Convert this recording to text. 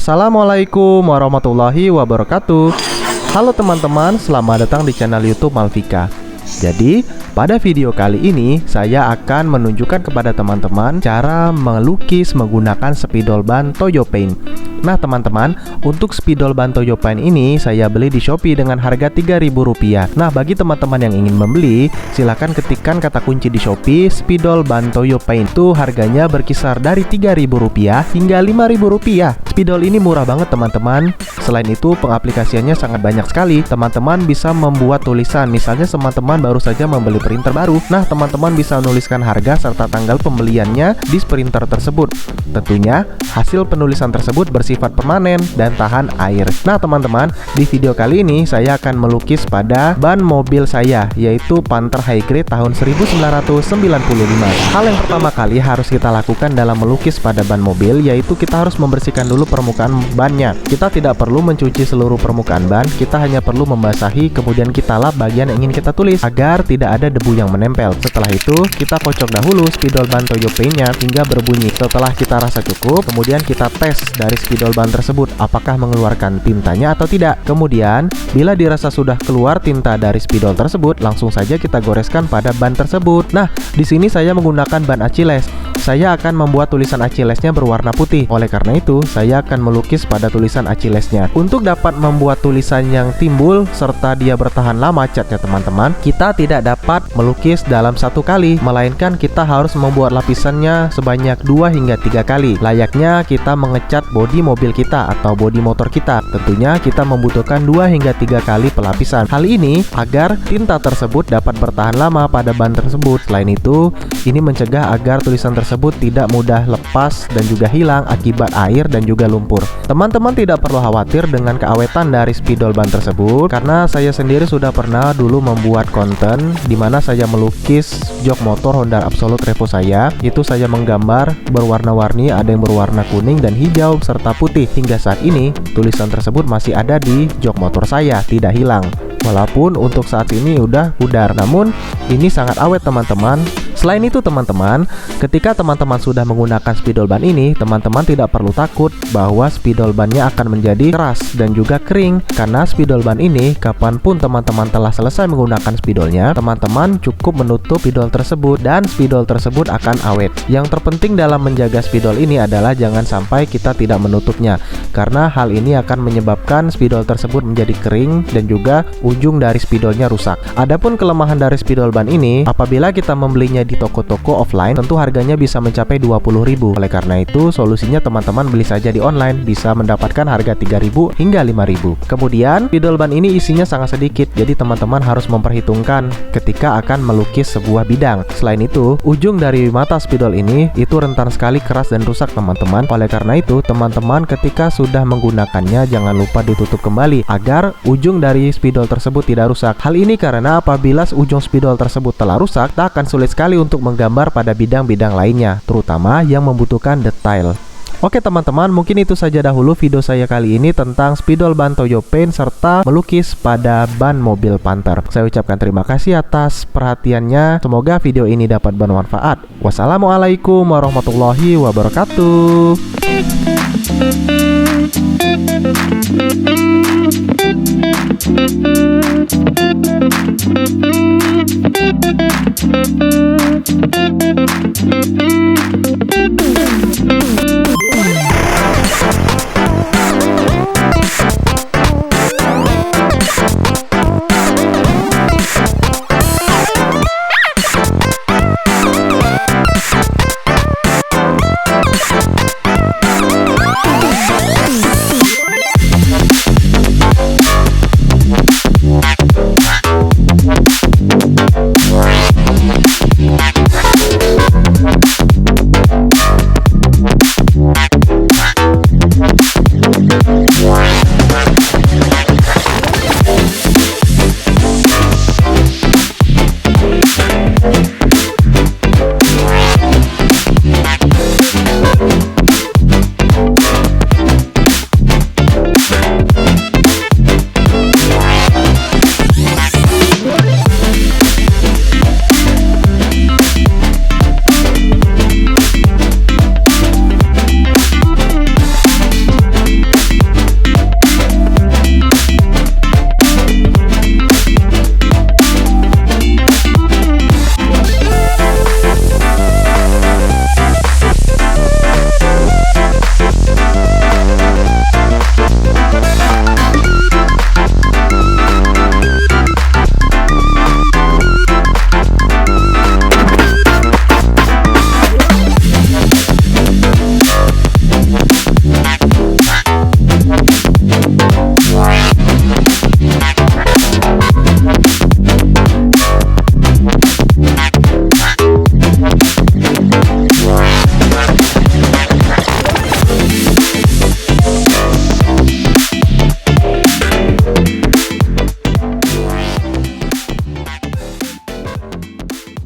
Assalamualaikum warahmatullahi wabarakatuh. Halo teman-teman, selamat datang di channel YouTube Malvika. Jadi, pada video kali ini saya akan menunjukkan kepada teman-teman cara melukis menggunakan spidol ban Toyo Paint. Nah teman-teman, untuk spidol ban Toyo Paint ini saya beli di Shopee dengan harga Rp3.000. Nah bagi teman-teman yang ingin membeli, silahkan ketikkan kata kunci di Shopee spidol ban Toyo Paint. Itu harganya berkisar dari Rp3.000 hingga Rp5.000. Spidol ini murah banget teman-teman. Selain itu pengaplikasiannya sangat banyak sekali. Teman-teman bisa membuat tulisan, misalnya teman-teman baru saja membeli printer baru. Nah teman-teman bisa menuliskan harga serta tanggal pembeliannya di printer tersebut. Tentunya hasil penulisan tersebut bersifat permanen dan tahan air. Nah teman-teman, di video kali ini saya akan melukis pada ban mobil saya, yaitu Panther High Grade tahun 1995. Hal yang pertama kali harus kita lakukan dalam melukis pada ban mobil, yaitu kita harus membersihkan dulu permukaan bannya. Kita tidak perlu mencuci seluruh permukaan ban, kita hanya perlu membasahi, kemudian kita lap bagian yang ingin kita tulis agar tidak ada debu yang menempel. Setelah itu kita kocok dahulu spidol ban Toyo Paint-nya hingga berbunyi. Setelah kita rasa cukup, kemudian kita tes dari spidol ban tersebut apakah mengeluarkan tintanya atau tidak. Kemudian bila dirasa sudah keluar tinta dari spidol tersebut, langsung saja kita goreskan pada ban tersebut. Nah, di sini saya menggunakan ban Achilles. Saya akan membuat tulisan Achillesnya berwarna putih. Oleh karena itu, saya akan melukis pada tulisan Achillesnya. Untuk dapat membuat tulisan yang timbul serta dia bertahan lama catnya teman-teman, kita tidak dapat melukis dalam satu kali, melainkan kita harus membuat lapisannya sebanyak 2 hingga 3 kali. Layaknya kita mengecat bodi mobil kita atau bodi motor kita. Tentunya kita membutuhkan 2 hingga 3 kali pelapisan. Hal ini agar tinta tersebut dapat bertahan lama pada ban tersebut. Selain itu, ini mencegah agar tulisan tersebut tidak mudah lepas dan juga hilang akibat air dan juga lumpur. Teman-teman tidak perlu khawatir dengan keawetan dari spidol ban tersebut, karena saya sendiri sudah pernah dulu membuat konten di mana saya melukis jok motor Honda Absolute Revo saya. Itu saya menggambar berwarna-warni, ada yang berwarna kuning dan hijau serta putih. Hingga saat ini tulisan tersebut masih ada di jok motor saya, tidak hilang. Walaupun untuk saat ini udah pudar, namun ini sangat awet teman-teman. Selain itu teman-teman, ketika teman-teman sudah menggunakan spidol ban ini, teman-teman tidak perlu takut bahwa spidol bannya akan menjadi keras dan juga kering. Karena spidol ban ini, kapanpun teman-teman telah selesai menggunakan spidolnya, teman-teman cukup menutup spidol tersebut dan spidol tersebut akan awet. Yang terpenting dalam menjaga spidol ini adalah jangan sampai kita tidak menutupnya, karena hal ini akan menyebabkan spidol tersebut menjadi kering dan juga ujung dari spidolnya rusak. Adapun kelemahan dari spidol ban ini, apabila kita membelinya di toko-toko offline, tentu harganya bisa mencapai Rp20.000. Oleh karena itu, solusinya teman-teman beli saja di online, bisa mendapatkan harga Rp3.000 hingga Rp5.000. Kemudian, spidol ban ini isinya sangat sedikit, jadi teman-teman harus memperhitungkan ketika akan melukis sebuah bidang. Selain itu, ujung dari mata spidol ini itu rentan sekali keras dan rusak teman-teman. Oleh karena itu, teman-teman ketika sudah menggunakannya jangan lupa ditutup kembali agar ujung dari spidol tersebut tidak rusak. Hal ini karena apabila ujung spidol tersebut telah rusak, tak akan sulit sekali untuk menggambar pada bidang-bidang lainnya, terutama yang membutuhkan detail. Oke teman-teman, mungkin itu saja dahulu video saya kali ini tentang spidol ban Toyo Paint serta melukis pada ban mobil Panther. Saya ucapkan terima kasih atas perhatiannya. Semoga video ini dapat bermanfaat. Wassalamualaikum warahmatullahi wabarakatuh.